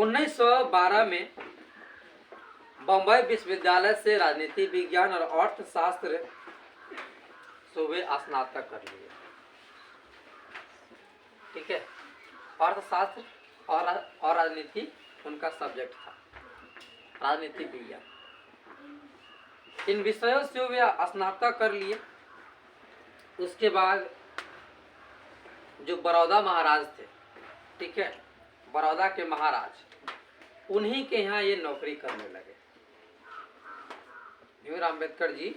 1912 में बम्बई विश्वविद्यालय से राजनीति विज्ञान और अर्थशास्त्र से वे स्नातक कर लिए। ठीक है, अर्थशास्त्र और राजनीति उनका सब्जेक्ट था, राजनीति विज्ञान। इन विषयों से वे स्नातक कर लिए। उसके बाद जो बड़ौदा महाराज थे, ठीक है, बड़ौदा के महाराज, उन्हीं के यहाँ ये नौकरी करने लगे। भीमराव अम्बेडकर जी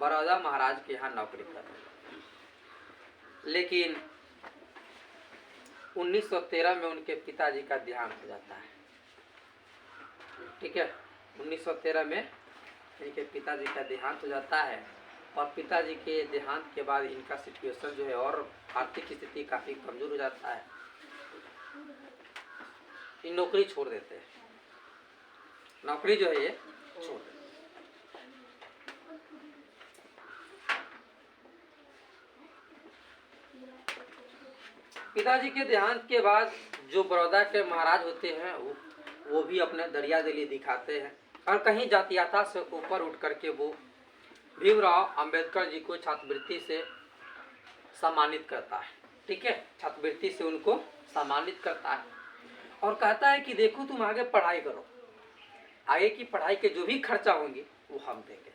बड़ौदा महाराज के यहाँ नौकरी करने लगे। लेकिन 1913 में उनके पिताजी का देहांत हो जाता है। ठीक है, 1913 में इनके पिताजी का देहांत हो जाता है और पिताजी के देहांत के बाद इनका सिचुएशन जो है और आर्थिक स्थिति काफ़ी कमजोर हो जाता है। ये नौकरी छोड़ देते हैं, नौकरी जो है ये छोड़ देते हैं। पिताजी के देहांत के बाद जो बड़ौदा के महाराज होते हैं वो भी अपने दरिया दिली दिखाते हैं और कहीं जातीयता से ऊपर उठ करके वो भीमराव अंबेडकर जी को छात्रवृत्ति से सम्मानित करता है। ठीक है, छात्रवृत्ति से उनको सम्मानित करता है और कहता है कि देखो तुम आगे पढ़ाई करो, आगे की पढ़ाई के जो भी खर्चा होंगे वो हम देंगे।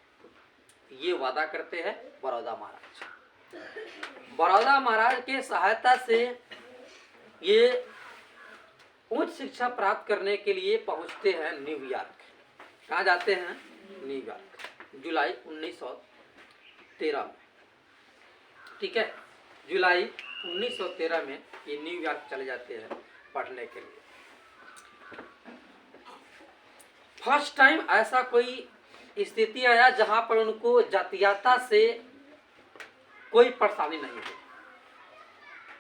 ये वादा करते हैं बड़ौदा महाराज। बड़ौदा महाराज के सहायता से ये उच्च शिक्षा प्राप्त करने के लिए पहुंचते हैं न्यूयॉर्क। कहाँ जाते हैं? न्यूयॉर्क, जुलाई 1913 में। ठीक है, जुलाई 1913 में ये न्यूयॉर्क चले जाते हैं पढ़ने के लिए। फर्स्ट टाइम ऐसा कोई स्थिति आया जहां पर उनको जातीयता से कोई परेशानी नहीं हुई।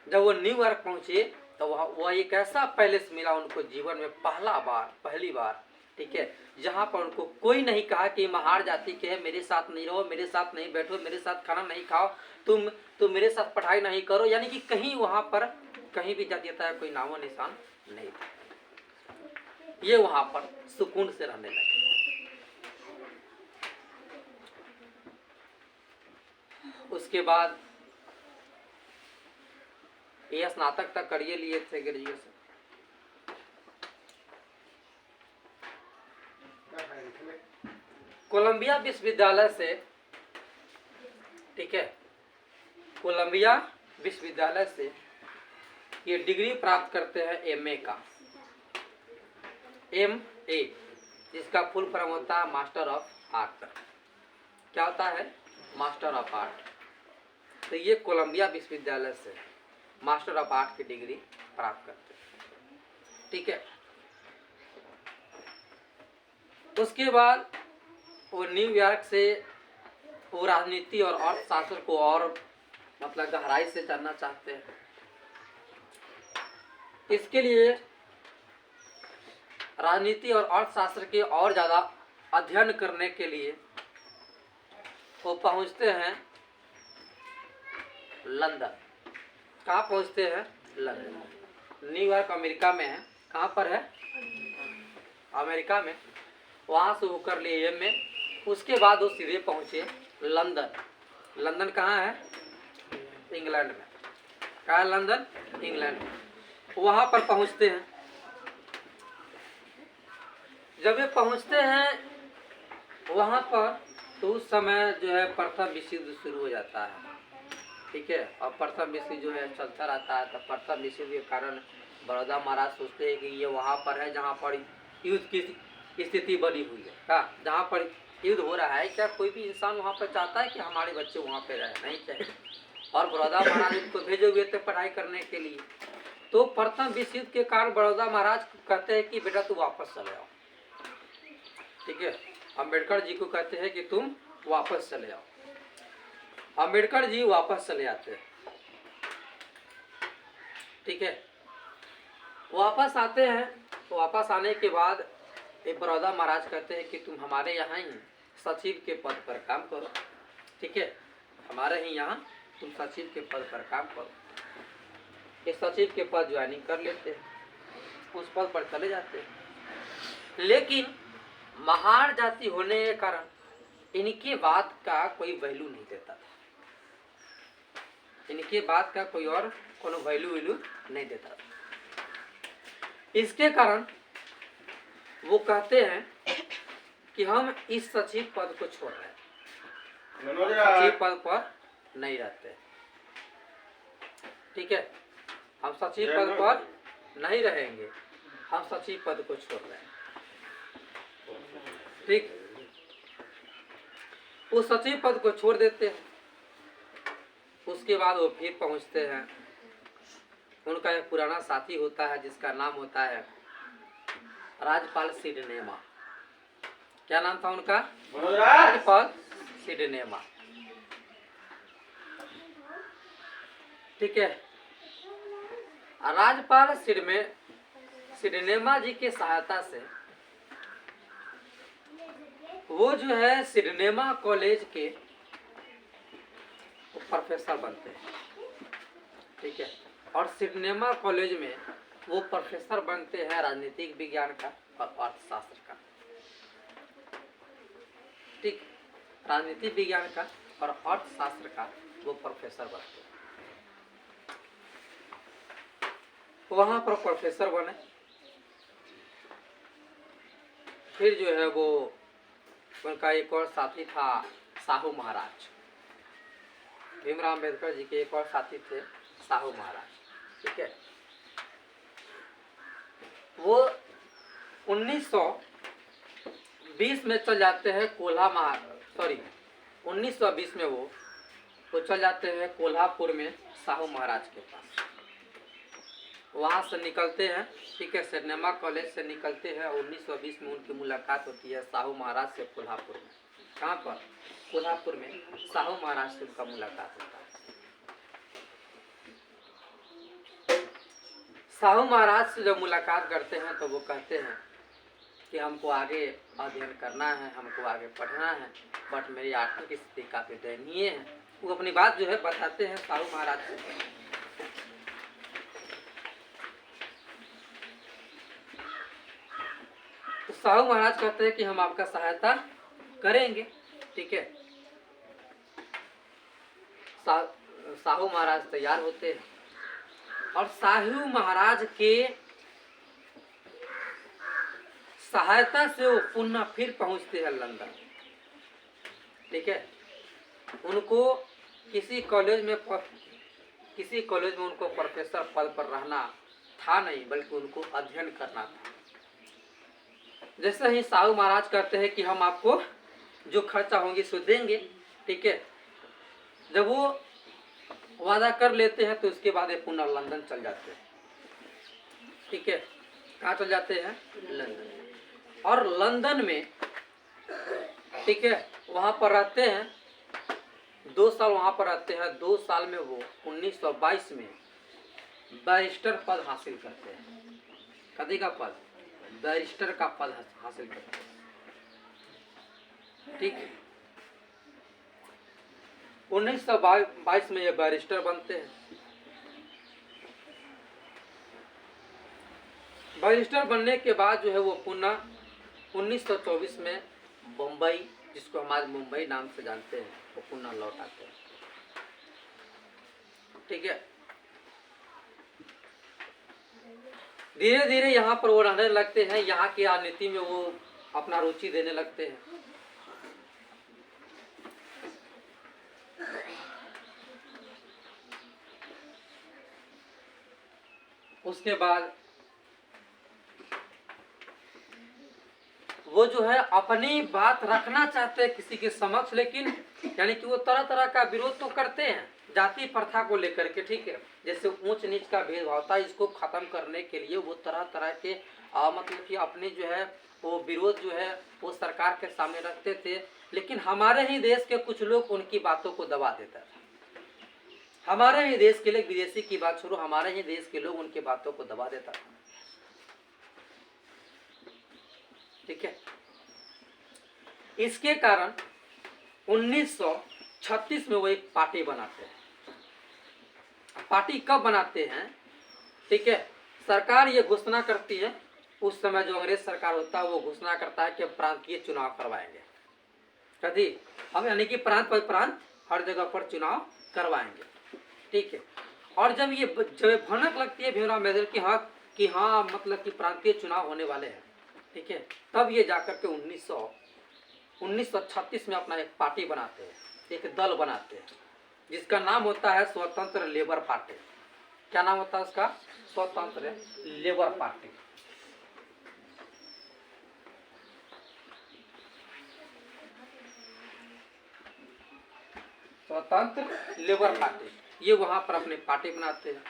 जब वो न्यूयॉर्क पहुंचे तो वह एक ऐसा पैलेस मिला उनको जीवन में पहली बार। ठीक है, जहां पर उनको कोई नहीं कहा कि महार जाति के है, मेरे साथ नहीं रहो, मेरे साथ नहीं बैठो, मेरे साथ खाना नहीं खाओ, तुम मेरे साथ पढ़ाई नहीं करो। यानी कि कहीं वहां पर कहीं भी जातीयता का कोई नामो निशान नहीं था। ये वहां पर सुकून से रहने लगे। उसके बाद ये स्नातक तक करिए लिए थे, ग्रेजुएशन। कोलंबिया विश्वविद्यालय से, ठीक है, कोलंबिया विश्वविद्यालय से ये डिग्री प्राप्त करते हैं एमए का, एमए, जिसका फुल फॉर्म होता है मास्टर ऑफ आर्ट। क्या होता है? Master of art. तो ये कोलंबिया विश्वविद्यालय से मास्टर ऑफ आर्ट की डिग्री प्राप्त करते हैं। ठीक है, उसके बाद वो न्यूयॉर्क से वो राजनीति और अर्थशास्त्र को और मतलब गहराई से जानना चाहते हैं। इसके लिए राजनीति और अर्थशास्त्र के और ज़्यादा अध्ययन करने के लिए वो पहुंचते हैं लंदन। कहाँ पहुंचते हैं? लंदन। न्यूयॉर्क अमेरिका में है। कहाँ पर है? अमेरिका में। वहाँ से वो कर लिए एमए। उसके बाद वो सीधे पहुँचे लंदन। लंदन कहाँ है? इंग्लैंड में। कहाँ है लंदन? इंग्लैंड में। वहाँ पर पहुँचते हैं। जब ये पहुँचते हैं वहाँ पर तो उस समय जो है प्रथम विश्व युद्ध शुरू हो जाता है। ठीक है, और प्रथम विश्व जो है चलता रहता है। तो प्रथम विश्व के कारण बड़ौदा महाराज सोचते हैं कि ये वहाँ पर है जहाँ पर युद्ध की स्थिति बनी हुई है। कहाँ? जहाँ पर युद्ध हो रहा है। क्या कोई भी इंसान वहाँ पर चाहता है कि हमारे बच्चे वहाँ पर रहे? नहीं चाहिए। और बड़ौदा महाराज उनको भेजे हुए थे पढ़ाई करने के लिए। तो प्रथम विश्व युद्ध के कारण बड़ौदा महाराज कहते हैं कि बेटा तू वापस चले आओ। ठीक है, अम्बेडकर जी को कहते हैं कि तुम वापस चले आओ। अम्बेडकर जी वापस चले आते हैं। ठीक है, वापस आते हैं। तो वापस आने के बाद एक बड़ौदा महाराज कहते हैं कि तुम हमारे यहाँ ही सचिव के पद पर काम करो। ठीक है, हमारे ही यहाँ तुम सचिव के पद पर काम करो। ये सचिव के पद ज्वाइनिंग कर लेते हैं, उस पद पर चले जाते हैं। लेकिन महार जाति होने के कारण इनकी बात का कोई वैल्यू नहीं देता था, इनकी बात का कोई और कोनो वैल्यू नहीं देता था। इसके कारण वो कहते हैं कि हम इस सचिव पद को छोड़ रहे हैं, सचिव पद पर नहीं रहते। ठीक है, हम सचिव पद पर नहीं रहेंगे, हम सचिव पद को छोड़ रहे हैं। ठीक, वो सचिव पद को छोड़ देते हैं। उसके बाद वो फिर पहुंचते हैं, उनका एक पुराना साथी होता है जिसका नाम होता है राजपाल सिडनेमा। क्या नाम था उनका? राजपाल सिडनेमा। ठीक है, राजपाल सिडनेमा जी की सहायता से वो जो है सिडनेमा कॉलेज के प्रोफेसर बनते हैं। ठीक है, और सिडनेमा कॉलेज में वो प्रोफेसर बनते हैं राजनीतिक विज्ञान का और अर्थशास्त्र का। ठीक, राजनीति विज्ञान का और अर्थशास्त्र का वो प्रोफेसर बनते हैं। वहां पर प्रोफेसर बने। फिर जो है वो उनका एक और साथी था साहू महाराज। भीमराव अम्बेडकर जी के एक और साथी थे साहू महाराज। ठीक है, वो 1920 में चल जाते हैं 1920 में वो चल जाते हैं कोल्हापुर में साहू महाराज के पास। वहाँ से निकलते हैं। ठीक है, सिडनेमा कॉलेज से निकलते हैं। 1920 में उनकी मुलाकात होती है साहू महाराज से कोल्हापुर में। कहाँ पर? कोल्हापुर में साहू महाराज से उनका मुलाकात होता है। साहू महाराज से जब मुलाकात करते हैं तो वो कहते हैं कि हमको आगे अध्ययन करना है, हमको आगे पढ़ना है, बट मेरी आर्थिक स्थिति काफी दयनीय है। वो अपनी बात जो है बताते हैं साहू महाराज से। तो साहू महाराज कहते हैं कि हम आपका सहायता करेंगे। ठीक है, साहू महाराज तैयार होते हैं और साहू महाराज के सहायता से वो पुनः फिर पहुंचते हैं लंदन। ठीक है, उनको किसी कॉलेज में उनको प्रोफेसर पद पर रहना था नहीं, बल्कि उनको अध्ययन करना था। जैसे ही साहू महाराज कहते हैं कि हम आपको जो खर्चा होंगे सो देंगे। ठीक है, जब वो वादा कर लेते हैं तो उसके बाद ये पुनः लंदन चल जाते हैं। ठीक है, कहाँ चल जाते हैं? लंदन। और लंदन में ठीक है वहाँ पर रहते हैं 2 साल वहाँ पर रहते हैं। 2 साल में वो 1922 में बैरिस्टर पद हासिल करते हैं। कभी का पद? बैरिस्टर का पद हासिल करते हैं। ठीक, 1922 में ये बैरिस्टर बनते हैं। बैरिस्टर बनने के बाद जो है वो पुनः 1924 में बम्बई, जिसको हम आज मुंबई नाम से जानते हैं, वो पुनः लौट आते हैं। ठीक है, धीरे धीरे यहाँ पर वो रहने लगते हैं। यहाँ की राजनीति में वो अपना रुचि देने लगते हैं। उसके बाद वो जो है अपनी बात रखना चाहते हैं किसी के समक्ष, लेकिन यानी कि वो तरह तरह का विरोध तो करते हैं जाति प्रथा को लेकर के। ठीक है, जैसे ऊंच नीच का भेदभाव था, इसको खत्म करने के लिए वो तरह तरह के मतलब कि अपने जो है वो विरोध जो है वो सरकार के सामने रखते थे। लेकिन हमारे ही देश के कुछ लोग उनकी बातों को दबा देता था। हमारे ही देश के लिए, विदेशी की बात छोड़ो, हमारे ही देश के लोग उनकी बातों को दबा देता था। ठीक है, इसके कारण 1936 में वो एक पार्टी बनाते हैं। पार्टी कब बनाते हैं? ठीक है, सरकार ये घोषणा करती है उस समय जो अंग्रेज सरकार होता है वो घोषणा करता है कि प्रांतीय चुनाव करवाएंगे। कभी हम यानी कि प्रांत पर प्रांत हर जगह पर चुनाव करवाएंगे। ठीक है। और जब भनक लगती है भीमराव अम्बेडकर कि हाँ मतलब कि प्रांतीय चुनाव होने वाले हैं, ठीक है, तब ये जाकर के 1936 में अपना एक पार्टी बनाते हैं, एक दल बनाते हैं, जिसका नाम होता है स्वतंत्र लेबर पार्टी। क्या नाम होता है उसका? स्वतंत्र लेबर पार्टी। स्वतंत्र लेबर पार्टी, ये वहां पर अपने पार्टी बनाते हैं।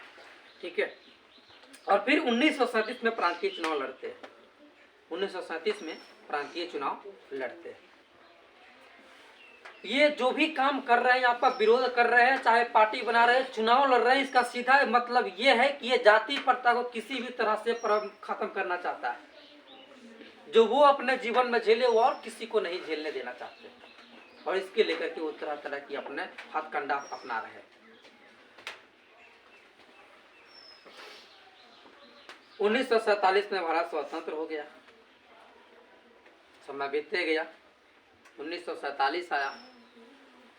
ठीक है। और फिर 1937 में प्रांतीय चुनाव लड़ते हैं। 1937 में प्रांतीय चुनाव लड़ते हैं। ये जो भी काम कर रहे हैं, यहाँ पर विरोध कर रहे हैं, चाहे पार्टी बना रहे हैं, चुनाव लड़ रहे हैं, इसका सीधा मतलब ये है कि ये जाति प्रथा को किसी भी तरह से खत्म करना चाहता है। जो वो अपने जीवन में झेले वो और किसी को नहीं झेलने देना चाहते, और इसके लेकर के वो तरह तरह की अपने हथकंडा अपना रहे। 1947 में भारत स्वतंत्र हो गया, समय बीतते गया। 1947 आया।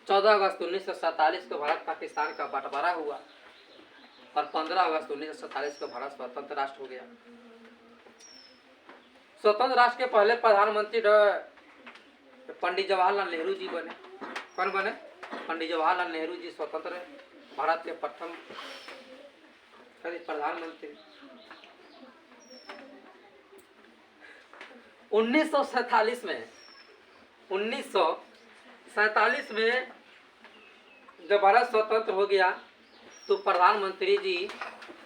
14 अगस्त 1947 को भारत पाकिस्तान का बंटवारा हुआ और 15 अगस्त 1947 को भारत स्वतंत्र राष्ट्र हो गया। स्वतंत्र राष्ट्र के पहले प्रधानमंत्री पंडित जवाहरलाल नेहरू जी बने। कौन बने? पंडित जवाहरलाल नेहरू जी स्वतंत्र भारत के प्रथम प्रधानमंत्री। 1947 में जब भारत स्वतंत्र हो गया तो प्रधानमंत्री जी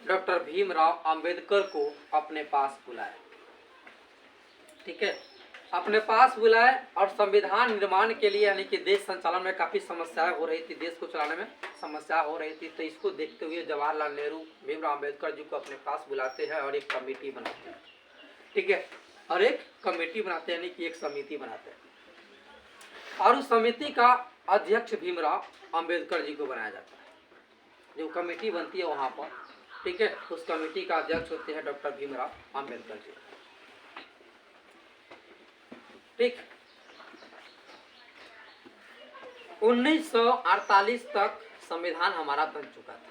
डॉक्टर भीमराव अंबेडकर को अपने पास बुलाए। ठीक है, अपने पास बुलाए और संविधान निर्माण के लिए यानी कि देश संचालन में काफ़ी समस्याएं हो रही थी, देश को चलाने में समस्या हो रही थी, तो इसको देखते हुए जवाहरलाल नेहरू भीमराव अंबेडकर जी को अपने पास बुलाते हैं और एक कमेटी बनाते हैं। ठीक है, और एक कमेटी बनाते हैं यानी कि एक समिति बनाते हैं, और उस समिति का अध्यक्ष भीमराव अंबेडकर जी को बनाया जाता है। जो कमेटी बनती है वहाँ पर, ठीक है, उस कमेटी का अध्यक्ष होते हैं डॉक्टर भीमराव अंबेडकर जी। ठीक, 1948 तक संविधान हमारा बन चुका था।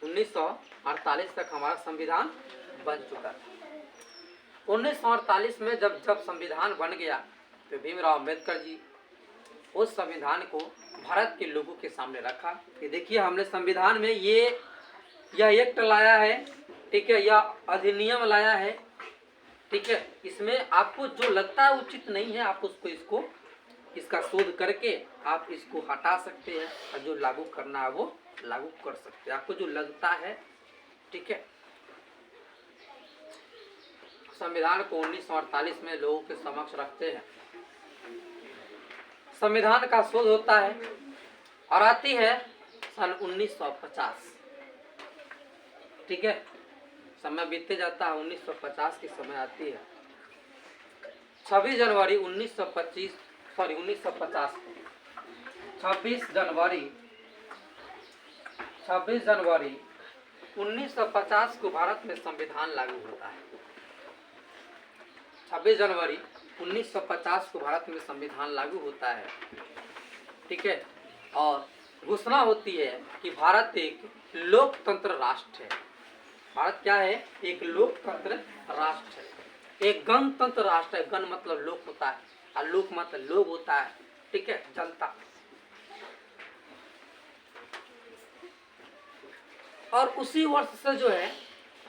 1948 तक हमारा संविधान बन चुका था। 1948 में जब संविधान बन गया तो भीमराव अंबेडकर जी उस संविधान को भारत के लोगों के सामने रखा कि देखिए हमने संविधान में यह एक्ट लाया है, ठीक है, यह अधिनियम लाया है, ठीक है, इसमें आपको जो लगता है उचित नहीं है आप उसको इसका शोध करके आप इसको हटा सकते हैं और जो लागू करना है वो लागू कर सकते हैं, आपको जो लगता है। ठीक है, संविधान को 1948 में लोगों के समक्ष रखते हैं। संविधान का शोध होता है और आती है सन 1950। ठीक है, समय बीतते जाता है, 1950 की समय आती है। 26 जनवरी 1950 1950 को भारत में संविधान लागू होता है। 26 जनवरी 1950 को भारत में संविधान लागू होता है। ठीक है, और घोषणा होती है कि भारत एक लोकतंत्र राष्ट्र है। भारत क्या है? एक लोकतंत्र राष्ट्र है, एक गणतंत्र राष्ट्र है। गण मतलब लोक होता है और लोक मतलब लोग होता है। ठीक है, जनता। और उसी वर्ष से जो है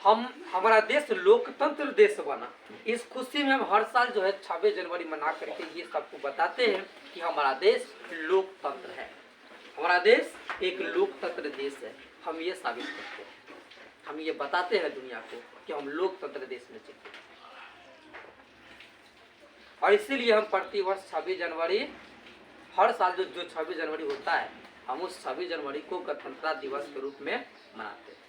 हमारा देश लोकतंत्र देश बना। इस खुशी में हम हर साल जो है 26 जनवरी मना करके ये सबको बताते हैं कि हमारा देश लोकतंत्र है, हमारा देश एक लोकतंत्र देश है। हम ये साबित करते हैं, हम ये बताते हैं दुनिया को कि हम लोकतंत्र देश में चलते हैं। और इसीलिए हम प्रतिवर्ष 26 जनवरी हर साल जो 26 जनवरी होता है हम उस 26 जनवरी को गणतंत्र दिवस के रूप में मनाते हैं।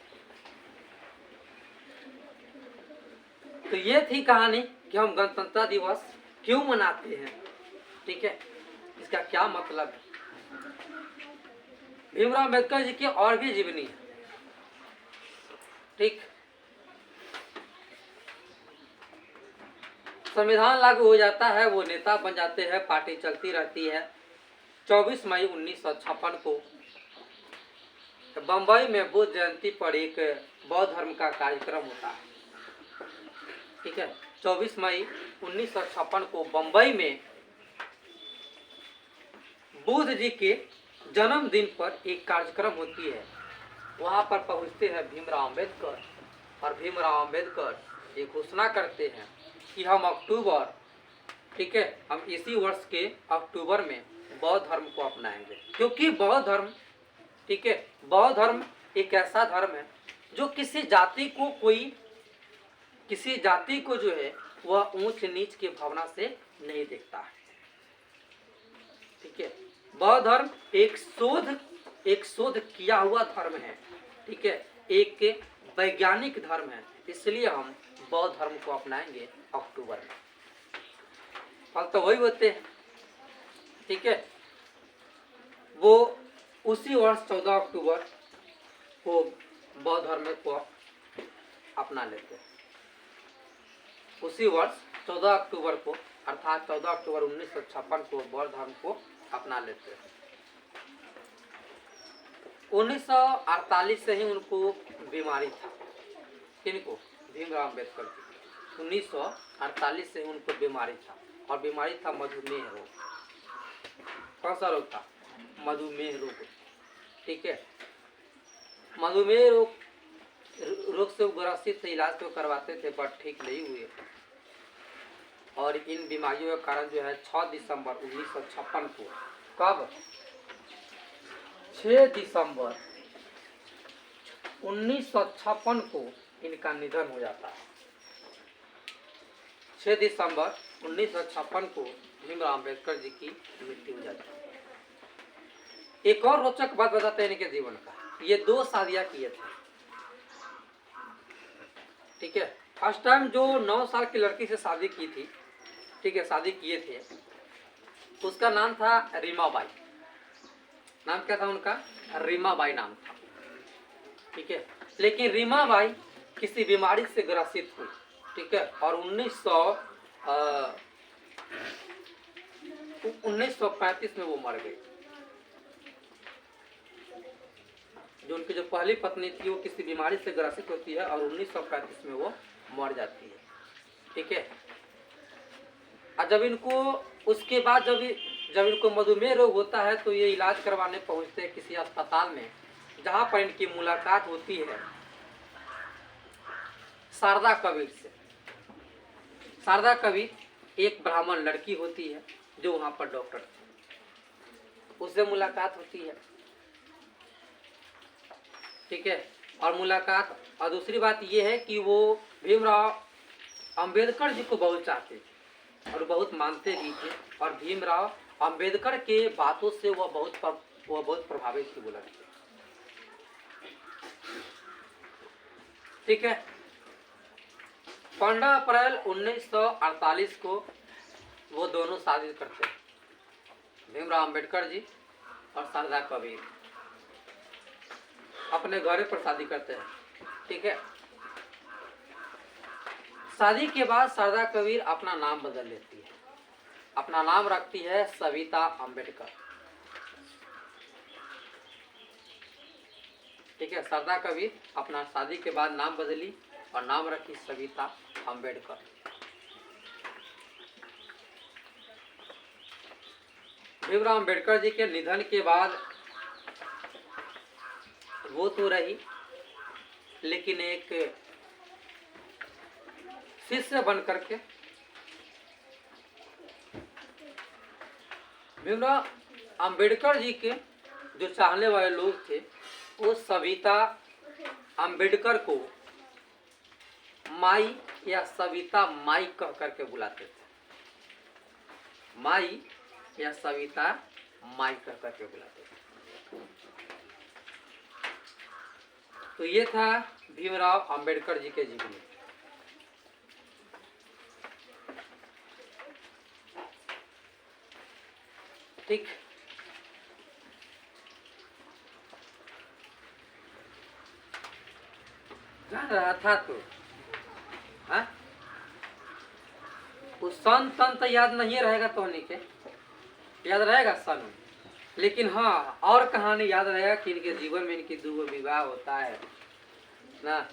तो ये थी कहानी कि हम गणतंत्र दिवस क्यों मनाते हैं। ठीक है, इसका क्या मतलब है। भीमराव अंबेडकर जी की और भी जीवनी है। ठीक, संविधान लागू हो जाता है, वो नेता बन जाते हैं, पार्टी चलती रहती है। 24 मई 1956 को बम्बई में बुद्ध जयंती पर एक बौद्ध धर्म का कार्यक्रम होता है। ठीक है, 24 मई 1956 को बम्बई में बुद्ध जी के जन्मदिन पर एक कार्यक्रम होती है। वहां पर पहुंचते हैं भीमराव अंबेडकर, और भीमराव अंबेडकर ये घोषणा करते हैं कि हम अक्टूबर, ठीक है, हम इसी वर्ष के अक्टूबर में बौद्ध धर्म को अपनाएंगे। क्योंकि बौद्ध धर्म, ठीक है, बौद्ध धर्म एक ऐसा धर्म है जो किसी जाति को जो है वह ऊंच नीच की भावना से नहीं देखता है। ठीक है, बौद्ध धर्म एक शोध किया हुआ धर्म है। ठीक है, एक वैज्ञानिक धर्म है। इसलिए हम बौद्ध धर्म को अपनाएंगे अक्टूबर में। फल तो वही होते हैं। ठीक है, वो उसी वर्ष 14 अक्टूबर को बौद्ध धर्म को अपना लेते हैं। उसी वर्ष 14 अक्टूबर को, अर्थात 14 अक्टूबर 1956 को बौद्ध धर्म को अपना लेते हैं। 1948 से ही उनको बीमारी था। किनको? भीमराव अम्बेडकर को 1948 से ही उनको बीमारी था, और बीमारी था मधुमेह रोग। कौन सा रोग था? मधुमेह रोग। ठीक है, मधुमेह रोग से ग्रसित थे, इलाज तो करवाते थे पर ठीक नहीं हुए, और इन बीमारियों के कारण जो है 6 दिसंबर 1956 को, कब? 6 दिसंबर 1956 को इनका निधन हो जाता है। 6 दिसंबर 1956 को भीमराव अम्बेडकर जी की मृत्यु हो जाती है। एक और रोचक बात बताते हैं इनके जीवन का। ये 2 शादियां किए थे। ठीक है, फर्स्ट टाइम जो 9 साल की लड़की से शादी की थी, ठीक है, शादी किए थे, उसका नाम था रीमाबाई। नाम क्या था उनका? रीमाबाई नाम था। ठीक है, लेकिन रीमाबाई किसी बीमारी से ग्रसित हुई। ठीक है, और 1935 में वो मर गई। जो उनकी जो पहली पत्नी थी वो किसी बीमारी से ग्रसित होती है, और 1935 में वो मर जाती है। ठीक है, और जब इनको, उसके बाद जब इनको मधुमेह रोग होता है तो ये इलाज करवाने पहुंचते हैं किसी अस्पताल में, जहां पर इनकी मुलाकात होती है शारदा कबीर से। शारदा कबीर एक ब्राह्मण लड़की होती है जो वहां पर डॉक्टर थी, उससे मुलाकात होती है। ठीक है, और मुलाकात, और दूसरी बात ये है कि वो भीमराव अंबेडकर जी को बहुत चाहते थे और बहुत मानते भी थे, और भीमराव अंबेडकर के बातों से वह बहुत प्रभावित थी, बोला। ठीक है, 15 अप्रैल 1948 को वो दोनों शादी करते हैं, भीमराव अंबेडकर जी और शारदा कबीर अपने घर पर शादी करते हैं। ठीक है, शादी के बाद शारदा कबीर अपना नाम बदल लेती है, अपना नाम रखती है सविता अंबेडकर। ठीक है, शारदा कबीर अपना शादी के बाद नाम बदली और नाम रखी सविता अंबेडकर। भीमराव अंबेडकर जी के निधन के बाद वो तो रही, लेकिन एक शिष्य बन करके भीमराव अंबेडकर जी के जो चाहने वाले लोग थे वो सविता अंबेडकर को माई या सविता माई कह करके बुलाते थे। माई या सविता माई कह करके बुलाते थे। तो ये था भीमराव अंबेडकर जी के जीवन। ठीक, जान रहा था तो, हाँ, उस सन तन तो याद नहीं रहेगा तो के याद रहेगा सन, लेकिन हाँ और कहानी याद रहेगा कि इनके जीवन में इनकी 2 विवाह होता है ना।